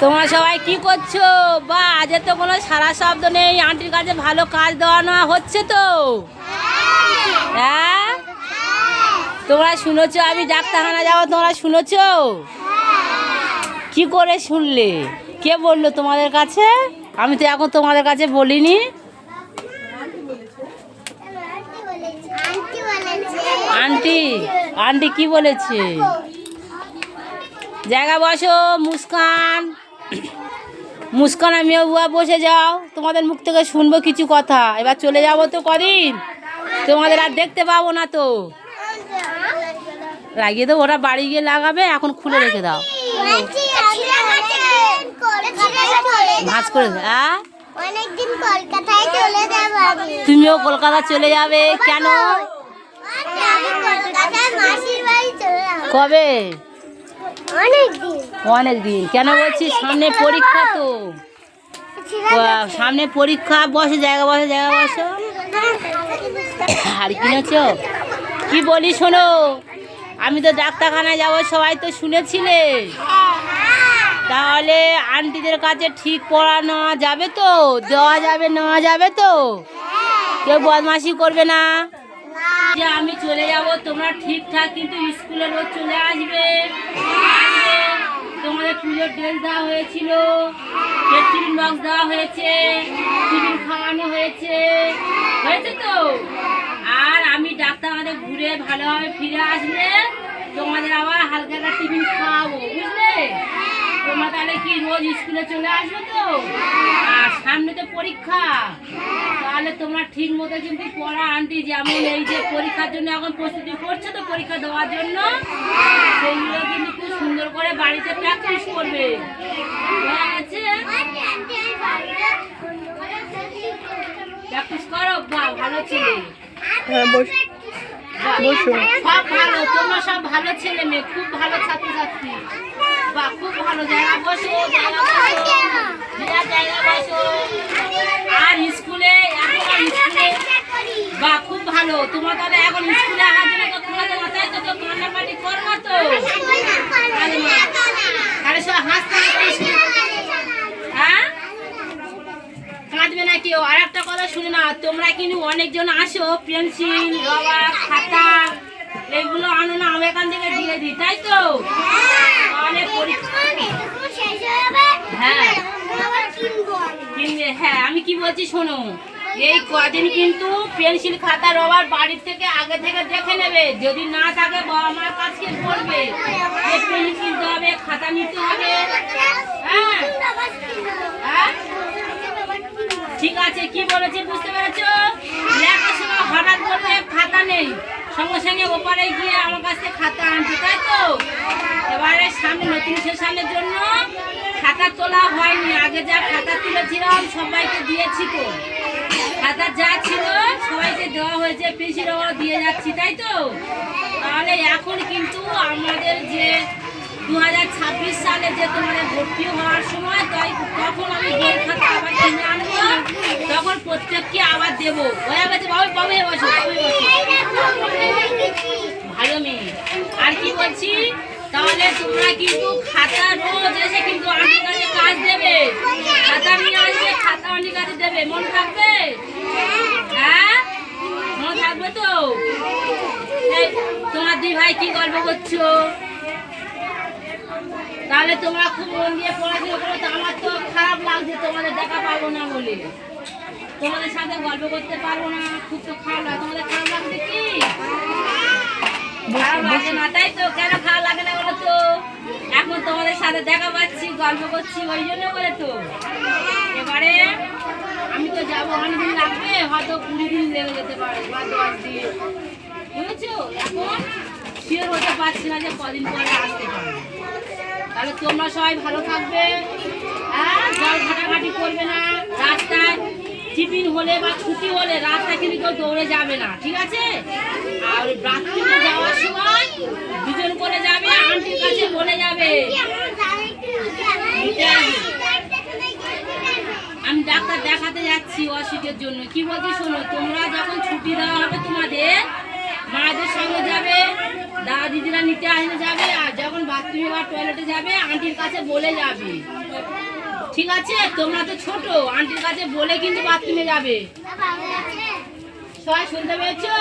তোমরা সবাই কি করছো? বা আজকে তো কোনো সারা শব্দ নেই, আন্টির কাছে ভালো কাজ দেওয়া নেওয়া হচ্ছে তো? হ্যাঁ, তোমরা শুনেছো আমি ডাক্তারখানা যাবো, তোমরা শুনেছো? কি করে শুনলে? কে বললো তোমাদের কাছে? আমি তো এখন তোমাদের কাছে বলিনি। আন্টি আন্টি কি বলেছে? জায়গা বসো। মুস্কান, মুস্কান আর মেয়ে বুয়া বসে যাও, তোমাদের মুখ থেকে শুনবো কিছু কথা। এবার চলে যাবো তো কদিন, তোমাদের আর দেখতে পাবো না তো। লাগিয়ে দাও, ওরা বাড়ি গিয়ে লাগাবে, এখন খুলে রেখে দাও। ভাঁজ করে হ্যাঁ, তুমিও কলকাতা চলে যাবে কেন? কবে? অনেক দিন। কেন বলছি? সামনে পরীক্ষা তো, সামনে পরীক্ষা। বসে জায়গা বসে, জায়গা বসো। আর কিনেছ? কি বলি শোনো, আমি তো ডাক্তারখানায় যাবো, সবাই তো শুনেছিলে। তাহলে আন্টিদের কাছে ঠিক পড়া নেওয়া যাবে তো? দেওয়া যাবে, নেওয়া যাবে তো? কেউ বদমাশি করবে না? যে আমি চলে যাব, তোমরা ঠিকঠাক কিন্তু স্কুলে রোজ চলে আসবে। তোমাদের পুজোর ড্রেস দেওয়া হয়েছিল, টিফিন বক্স দেওয়া হয়েছে, টিফিন খাওয়ানো হয়েছে, হয়েছে তো? আর আমি ডাক্তারখানাতে ঘুরে ভালোভাবে ফিরে আসলে তোমাদের আবার হালকা একটা টিফিন খাওয়াবো, বুঝলে? তোমরা তাহলে কি রোজ স্কুলে চলে আসবে তো? আর সামনে তো পরীক্ষা, তাহলে তোমরা ঠিক মতো কিন্তু পড়া। আন্টি যেমন এই যে পরীক্ষার জন্য এখন প্রস্তুতি করছে তো, পরীক্ষা দেওয়ার জন্য, সেইগুলো কিন্তু খুব সুন্দর করে বাড়িতে প্র্যাকটিস করবে। প্র্যাকটিস করো। বা ভালো ছেলে, সব ভালো, তোমরা সব ভালো ছেলে মেয়ে, খুব ভালো ছাত্রছাত্রী। বা খুব ভালো। জায়গা বসো, জায়গা বসো, জায়গা বসো। আর স্কুলে এখন স্কুলে বা খুব ভালো। তোমরা তাহলে এখন স্কুলে আসার জন্য তো তোমাদের মাথায় তো কান্নাকাটি করবো তো? তাহলে সব হাসতে হাসতে, হ্যাঁ, কাঁদবে না কেউ। আর একটা কথা শুনে না, তোমরা কিন্তু অনেকজন আসো, পেন্সিল, রবার, খাতা এইগুলো আনো না, আমি এখান থেকে দিয়ে দিই, তাই তো? হ্যাঁ কিনবে। হ্যাঁ, আমি কি বলছি শোনো, এই কদিন কিন্তু পেন্সিল, খাতা, রবার বাড়ির থেকে আগে থেকে দেখে নেবে। যদি না থাকে বাবা মার কাছে বলবে, পেন্সিল কিনতে হবে, খাতা নিতে হবে। হ্যাঁ হ্যাঁ, ঠিক আছে। কি বলেছি বুঝতে পেরেছো? লেখার সময় হঠাৎ করে খাতা নেই, সঙ্গে সঙ্গে ওপারে গিয়ে আমার কাছে খাতা আনছে, তাই তো? এবারে সামনে নতুন সেশনের জন্য খাতা তোলা হয়নি। আগে যা খাতা তুলেছিলাম সবাইকে দিয়েছি তো, খাতা যা ছিল সবাইকে দেওয়া হয়েছে, পেন্সিলও দিয়ে যাচ্ছি, তাই তো? তাহলে এখন কিন্তু আমাদের যে 2026 সালে যে তোমাদের ভর্তি হওয়ার সময়, তাই তখন আমি বই খাতা আবার কিনে আনবো, তখন প্রত্যেককে আবার দেবো। হয়ে গেছে বাবু, বাবু বসো, ভালো মেয়ে। আর কি বলছি, তাহলে তোমরা কিন্তু খাতা রোজ এসে কিন্তু আন্টির কাছে কাজ দেবে, খাতা নিয়ে আসবে, খাতা আন্টির কাছে দেবে, মনে থাকবে? হ্যাঁ, মনে থাকবে তো? তোমার দুই ভাই কি গল্প করছো? তাহলে তোমরা খুব মন দিয়ে পড়াশোনা করো। তো আমার তো খারাপ লাগছে তোমাদের দেখা পাবো না বলে, তোমাদের সাথে গল্প করতে পারবো না, খুব তো খারাপ লাগে। তোমাদের খারাপ লাগছে কি? খারাপ লাগে না, তাই তো? কেন খারাপ লাগে না বলো তো? এখন তোমাদের সাথে দেখা পাচ্ছি, গল্প করছি, ওই জন্য বলে তো। এবারে আমি তো যাবো, অনেকদিন লাগবে, হয়তো 20 দিন লেগে যেতে পারে বা 10 দিন, বুঝেছো? এখন শিওর হতে পারছি না যে কদিন পরে আসতে পারবে। তাহলে তোমরা সবাই ভালো থাকবে, হ্যাঁ, জল ঘাটাঘাটি করবে না। রাস্তায় টিফিন হলে বা ছুটি হলে রাস্তায় কিন্তু কেউ দৌড়ে যাবে না, ঠিক আছে? আর রাত্রিতে যাওয়ার সময় দুজন করে যাবে, আন্টির কাছে বলে যাবে। আমি ডাক্তার দেখাতে যাচ্ছি অসুখের জন্য। কি বলছি শোনো, তোমরা যখন ছুটি দেওয়া হবে তোমাদের, মাদের সঙ্গে যাবে, দাদা দিদিরা নিতে আসলে যাবে। আর যখন বাথরুমে বা টয়লেটে যাবে আন্টির কাছে বলে যাবে, ঠিক আছে? তোমরা তো ছোট, আন্টির কাছে বলে কিন্তু বাথরুমে যাবে। সবাই শুনতে পেয়েছো?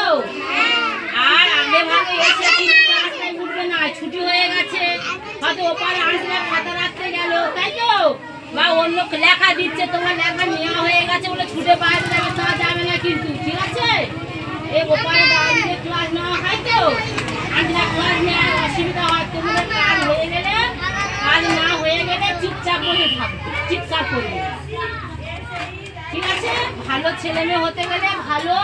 আর আগে ভাগে এসে কিন্তু রাস্তায় উঠবে না, ছুটি হয়ে গেছে, হয়তো ওপারে আন্টিরা খাতা রাখতে গেল, তাই তো, বা অন্য লেখা দিচ্ছে, তোমার লেখা নেওয়া হয়ে গেছে বলে ছুটে বাইরে যাবে, তা যাবে না কিন্তু, ঠিক আছে? এই ওপারে দাঁড়িয়ে ক্লাস নেওয়া হয় তো, আন্টিরা ক্লাস নেওয়ার অসুবিধা হয়, তোমাদের কাজ হয়ে গেলে, কাজ না হয়ে গেলে চুপচাপ করে থাকবে, চিৎকার করবে, ঠিক আছে? ভালো ছেলে মেয়ে হতে গেলে ভালো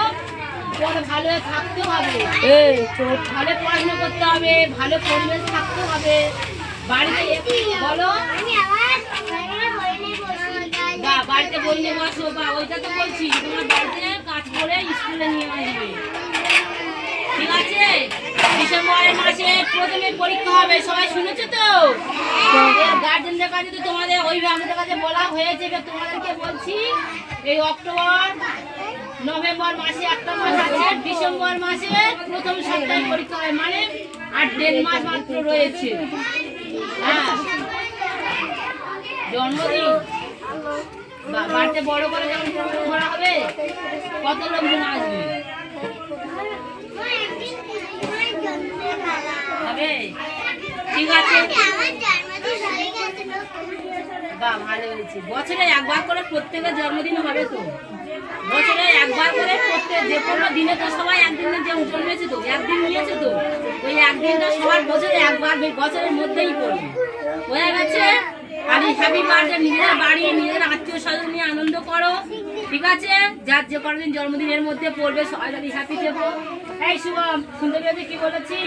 ভালো থাকতে হবে, ভালো পড়াশোনা করতে হবে, ভালো পরিবেশ থাকতে হবে বাড়িতে। বলো বা বাড়িতে বই নিয়ে বসো, বা ওইটা তো বলছি তোমার বাড়িতে কাজ করে স্কুলে নিয়ে আসবে, ঠিক আছে? ডিসেম্বরের মাসে প্রথমে পরীক্ষা হবে, সবাই শুনেছো তো? গার্জেনদের কাছে তো তোমাদের অভিভাবকদের কাছে বলা হয়েছে, তোমাদেরকে বলছি এই অক্টোবর নভেম্বর মাসে একটা মাস আছে, ডিসেম্বর মাসে প্রথম সপ্তাহে পরীক্ষা হয়, মানে আর 1.5 মাস মাত্র রয়েছে। হ্যাঁ, জন্মদিন বাড়িতে বড় করে যখন প্রোগ্রাম করা হবে, কত লোকজন আসবে? হবে, ঠিক আছে? বাহ, ভালো হয়েছে। বছরে একবার করে প্রত্যেকের জন্মদিন হবে তো, বছরে একবার করে প্রত্যেক যে কোনো দিনে তো সবাই একদিনের যে জন্মেছে তো, একদিন নিয়েছে তো, ওই একদিনটা সবার বছরে একবার বছরের মধ্যেই পড়বে, হয়ে গেছে? আর এই হ্যাপি বার্থডে নিজেদের বাড়ি নিজেদের আত্মীয় স্বজন নিয়ে আনন্দ করো, ঠিক আছে? যার যে কদিন জন্মদিনের মধ্যে পড়বে সবাই যদি হ্যাপি দেবো। এই শুভম, শুনতে পেয়েছি কি বলেছি?